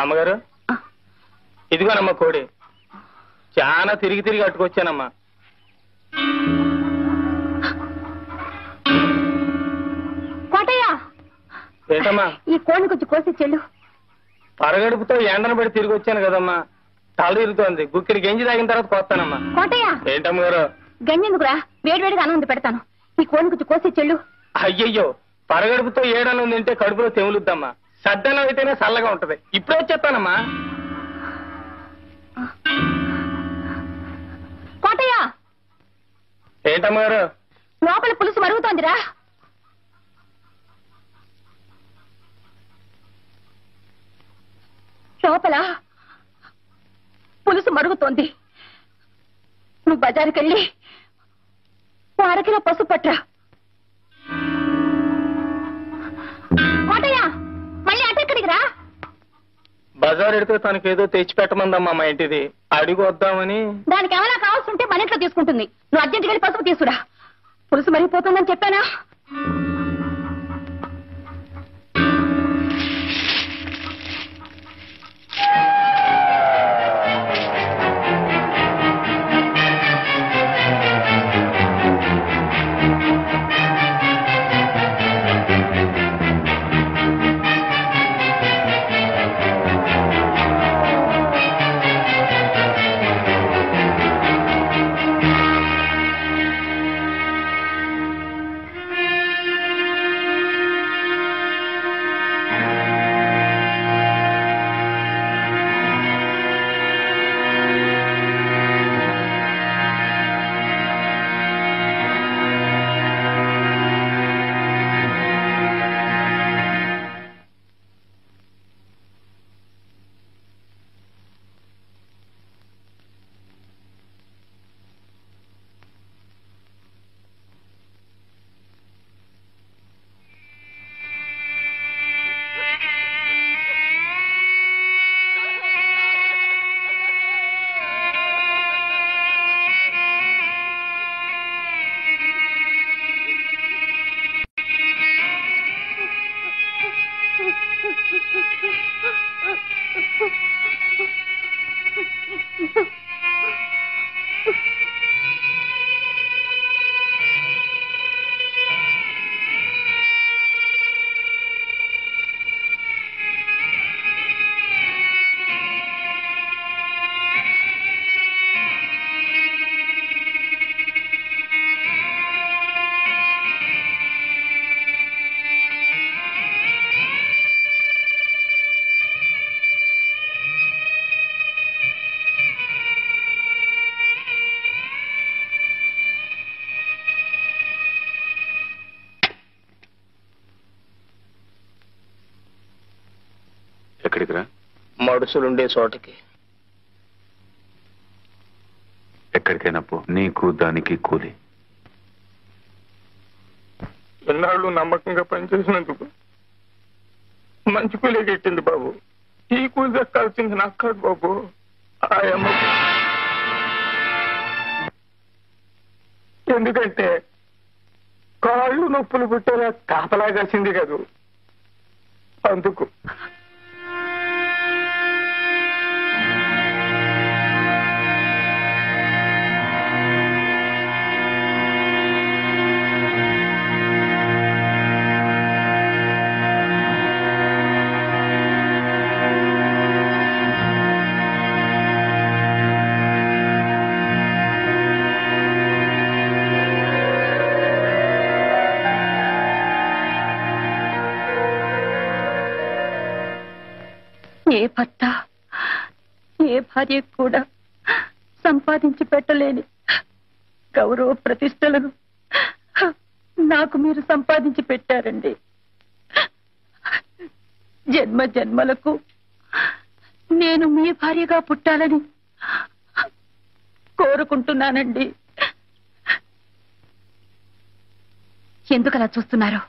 అమ్మగారు ఇదిగోనమ్మా కోడి. చాలా తిరిగి తిరిగి అట్టుకొచ్చానమ్మా. కోటయ్య, ఏంటమ్మా? ఈ కోడిని కొంచెం కోసి చెల్లు. పరగడుపుతో ఎండను పడి తిరిగి వచ్చాను కదమ్మా, తల తిరుగుతోంది. గుక్కిడి గంజి తాగిన తర్వాత కోస్తానమ్మా. కోటయ్య, ఏంటమ్మగారు? గంజెందుకురా, వేడివేడిగా అన్నం పెడతాను. ఈ కోడిని కొంచెం కోసి చెల్లు. అయ్యయ్యో, పరగడుపుతో ఏడన్నం తింటే కడుపులో తెములుద్దమ్మా. సద్దన్నం అయితేనే చల్లగా ఉంటది. ఇప్పుడే వచ్చేస్తానమ్మా. కోటయ్య, ఏంటమ్మగారు? లోపల పులుసు మరుగుతోందిరా. లోపల పులుసు మరుగుతోంది. నువ్వు బజారుకెళ్ళి అరకిలో పసుపు పట్రా. కోటయ్య, మళ్ళీ అటెక్కడికి రా. బజార్ ఎడితే తనకేదో తెచ్చిపెట్టమందమ్మా మా ఇంటిది. అడిగి వద్దామని. దానికి ఏమైనా కావాల్సి ఉంటే మన ఇంట్లో తీసుకుంటుంది. నువ్వు అర్జెంట్కి వెళ్ళి పసుపు తీసుకురా. పులుసు మరిగిపోతుందని చెప్పానా? ఎక్కడికి రా? మడుసులుండే చోటకి. ఎక్కడికైనా పో, నీకు దానికి కూలి. ఎన్నాళ్ళు నమ్మకంగా పనిచేసినందుకు మంచి కూలీ కెట్టింది బాబు. ఈ కూలి దక్కాల్సింది నాకు కాదు బాబు, ఆయమ్మ. ఎందుకంటే కాళ్ళు నొప్పులు పుట్టేలా కాపలా కాసింది కదూ, అందుకు. ఏ భర్త ఏ భార్య కూడా సంపాదించి పెట్టలేని గౌరవ ప్రతిష్టలను నాకు మీరు సంపాదించి పెట్టారండి. జన్మ జన్మలకు నేను మీ భార్యగా పుట్టాలని కోరుకుంటున్నానండి. ఎందుకలా చూస్తున్నారు?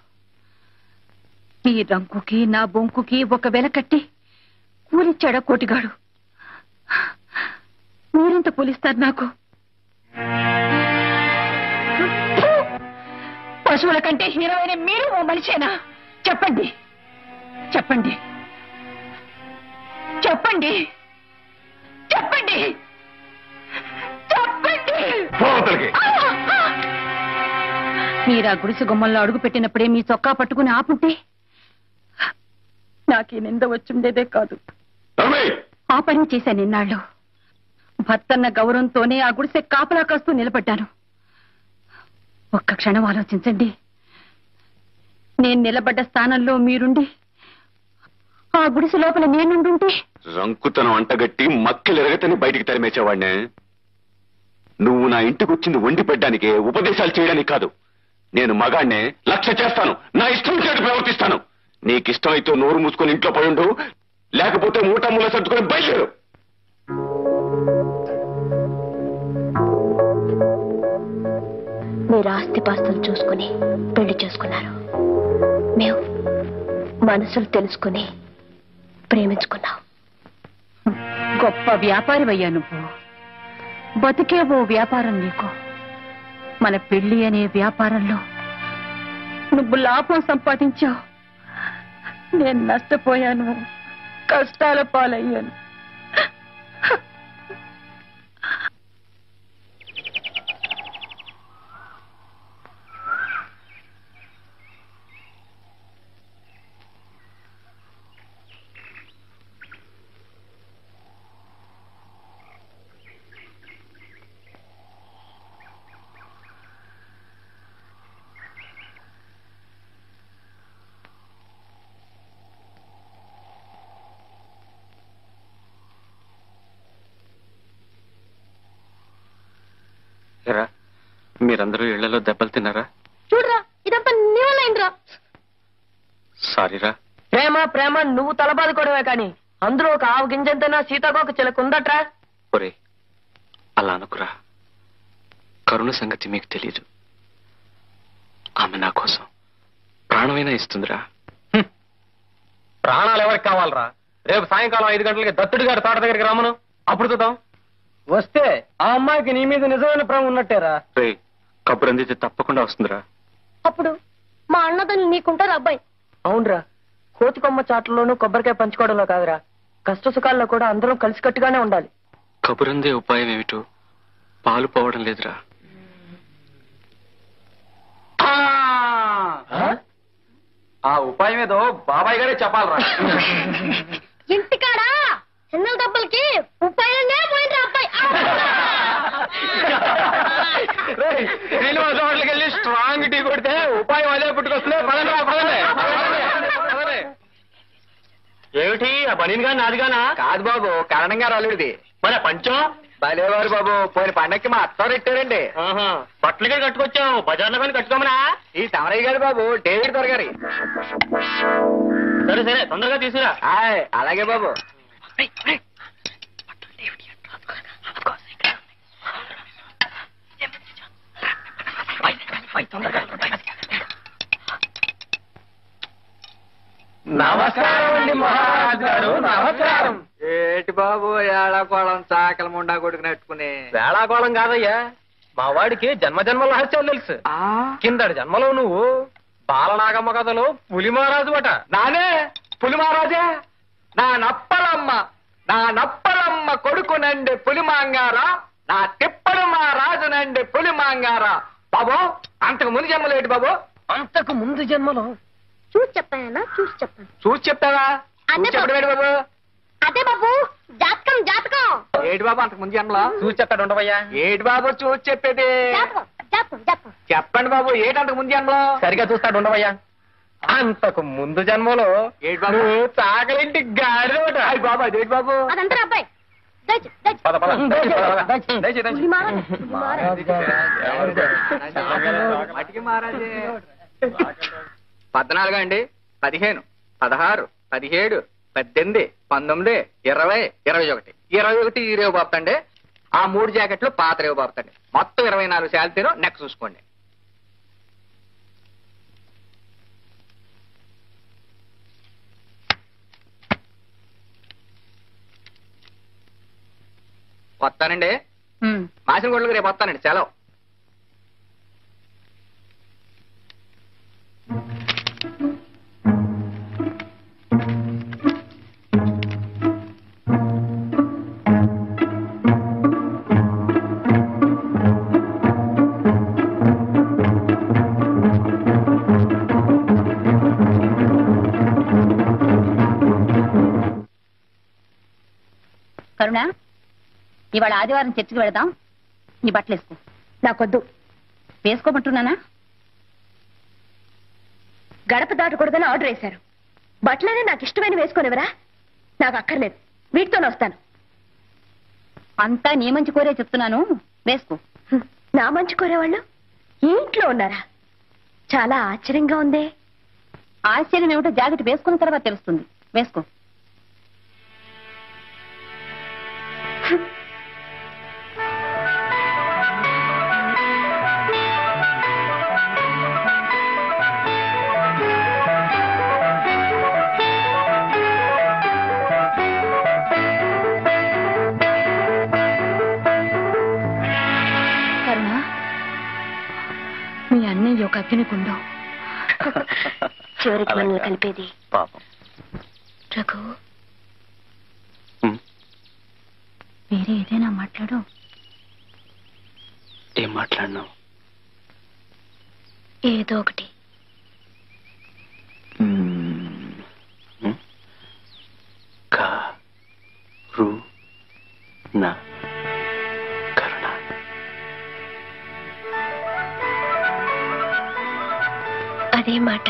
ఈ రంకుకి నా బొంకుకి ఒక వెల కట్టి కూలిచ్చాడా కోటిగాడు? మీరెంత కూలిస్తారు నాకు? పశువుల కంటే హీరో అయిన మీరు ఓ మనిషేనా? చెప్పండి చెప్పండి. చెప్పండి చెప్పండి చెప్పండి. మీరా గుడిసె గుమ్మంలో అడుగు పెట్టినప్పుడే మీ చొక్కా పట్టుకుని ఆపుంటే నాకు ఈ నింద వచ్చుండేదే కాదు. ఆ పని చేశాను ఇన్నాళ్ళు. భర్తన్న గౌరవంతోనే ఆ గుడిసె కాపలా కాస్తూ నిలబడ్డాను. ఒక్క క్షణం ఆలోచించండి. నేను నిలబడ్డ స్థానంలో మీరుండి ఆ గుడిసె లోపల నేనుండుంటే రంకుతనం అంటగట్టి మక్కిలెరగతని బయటికి తరిమేసేవాడినే. నువ్వు నా ఇంటికి వచ్చింది వండి పెట్టడానికే, ఉపదేశాలు చేయడానికి కాదు. నేను మగాడినే, లక్ష్య చేస్తాను, నా ఇష్టం చేటు ప్రవర్తిస్తాను. నీకిష్టమైతే నోరు మూసుకొని ఇంట్లో పడుండు, లేకపోతే మూట మూల సర్దుకొని బయలుదేరు. మీరు ఆస్తిపాస్తులు చూసుకుని పెళ్లి చేసుకున్నారు. మేము మనసులు తెలుసుకుని ప్రేమించుకున్నాం. గొప్ప వ్యాపారివయ్యా నువ్వు. బతికే ఓ వ్యాపారం నీకు. మన పెళ్లి అనే వ్యాపారంలో నువ్వు లాభం సంపాదించావు, నేను నష్టపోయాను, కష్టాల పాలయ్యాను. మీరందరూ ఇళ్లలో దెబ్బలు తిన్నారా? చూడరా, ఇదంతా నీ వల్ల అయిందిరా. సారీరా. ప్రేమ ప్రేమ నువ్వు తలబాదుకోవడమే కాని అందులో ఒక ఆవు గింజంతైనా సీతాకోక చిలకుందట్రా. ఒరే, అలా అనుకురా. కరుణ సంగతి మీకు తెలీదు. ఆమె నా కోసం ప్రాణమైనా ఇస్తుందిరా. ప్రాణాలు ఎవరికి కావాలరా? రేపు సాయంకాలం 5 గంటలకి దత్తుడి గారి తోట దగ్గరికి రమ్మను, అప్పుడు చూద్దాం. వస్తే ఆ అమ్మాయికి నీ మీద నిజమైన ప్రేమ ఉన్నట్టేరా. రే, కబురు అందితే తప్పకుండా వస్తుందిరా. అప్పుడు మా అన్నదని నీకుంటారు అబ్బాయి. అవునరా, కోతి కొమ్మ చాట్లలోనూ కొబ్బరికాయ పంచుకోవడంలో కాదురా, కష్ట సుఖాల్లో కూడా అందరం కలిసికట్టుగానే ఉండాలి. కబురందే ఉపాయం ఏమిటో పాలు పోవడం లేదురా. ఆ ఉపాయం ఏదో బాబాయ్ గారే చెప్పాలరా. ఇంటికాడా చిన్నల దెబ్బలకి ఉపాయనే పోయిందిరా అబ్బాయి. వెళ్ళి స్ట్రాంగ్ టీ కొడితే ఉపాయం అదే పుట్టుకొస్తుంది. ఏమిటి ఆ బనీన్గా నాదిగానా? కాదు బాబు, కరణం గారు అల్లుడిది. మరి పంచం భలేవారు బాబు, పోయిన పండక్కి మా అత్తారు పెట్టారండి. బట్టలు కూడా కట్టుకొచ్చావు, బజార్లో కానీ కట్టుకోమనా? ఈ తమరయ్య గారు బాబు, డేవిడ్ దొరగారి. సరే సరే, తొందరగా తీసుకురా. అలాగే బాబు. నమస్కారం అండి మహారాజు గారు, నమస్కారం. ఏటి బాబు ఏడాకోళం చాకల ముండా కొడుకు నెట్టుకుని? వేళాకోళం కాదయ్యా, మా వాడికి జన్మజన్మల రహస్యాలు తెలుసు. కిందటి జన్మలో నువ్వు బాలనాగమ్మ కథలో పులి మహారాజు అట. నానే పులి మహారాజా? నా నప్పలమ్మ కొడుకునండి పులి మాంగారా, నా తిప్పడు మా రాజునండి పులి మాంగారా. బాబు అంతకు ముందు జన్మలు ఏంటి బాబు? అంతకు ముందు జన్మలో చూసి చెప్పానా? చూసి చెప్పాను. చూసి చెప్తావా? అదే చెప్పడం ఏంటి బాబు? అదే బాబు, జాతకం జాతకం. ఏటి బాబు అంతకు ముందు జన్మలో? చూసి చెప్తాడు ఉండవయ్యా. ఏటి బాబు చూసి చెప్పేది? జాతకం జాతకం జాతకం. చెప్పండి బాబు, ఏటి అంతకు ముందు జన్మలో? సరిగా చూస్తాడు ఉండవయ్యా. అంతకు ముందు జన్మలో ఏటి బాబు? నువ్వు చాకలింటి గాడిదట. అయ్యి బాబు, అదేటి బాబు? అదంతా అబ్బాయి. దయచేసి దయచేసి. పద పద, పులి మహారాజు, పులి మహారాజు. మటికి మహారాజే. 14 అండి, 15, 16, 17, 18, 19, 20, 21. 21 ఈ రేవు బాపుతండి. ఆ 3 జాకెట్లు పాత రేవు బాపుతండి. మొత్తం 24 శాలితీను నెక్ చూసుకోండి. వస్తానండి. మాసిన గొడ్లకు రేపు వస్తానండి, సెలవు. కరుణ, ఇవాళ ఆదివారం చర్చికి వెళదాం. నీ బట్టలు వేసుకో. నాకొద్దు. వేసుకోమంటున్నానా? గడప దాటకూడదని ఆర్డర్ వేశారు. బట్టలనే నాకు ఇష్టమైన వేసుకోనివరా? నాకు అక్కర్లేదు. వీటితోనే వస్తాను. అంతా నీ మంచి కోరే చెప్తున్నాను, వేసుకో. నా మంచి కోరేవాళ్ళు ఈ ఇంట్లో ఉన్నారా? చాలా ఆశ్చర్యంగా ఉందే. ఆశ్చర్యం ఏమిటో జాకెట్ వేసుకున్న తర్వాత తెలుస్తుంది. వేసుకో. కరుణ, మీ అన్నయ్య ఒక అగ్నికుండం. చివరికి మనల్ని కలిపేది పాపం. రఘు. వేరే ఏదైనా మాట్లాడు. ఏం మాట్లాడినావు? ఏదో ఒకటి. కరుణ. అదే మాట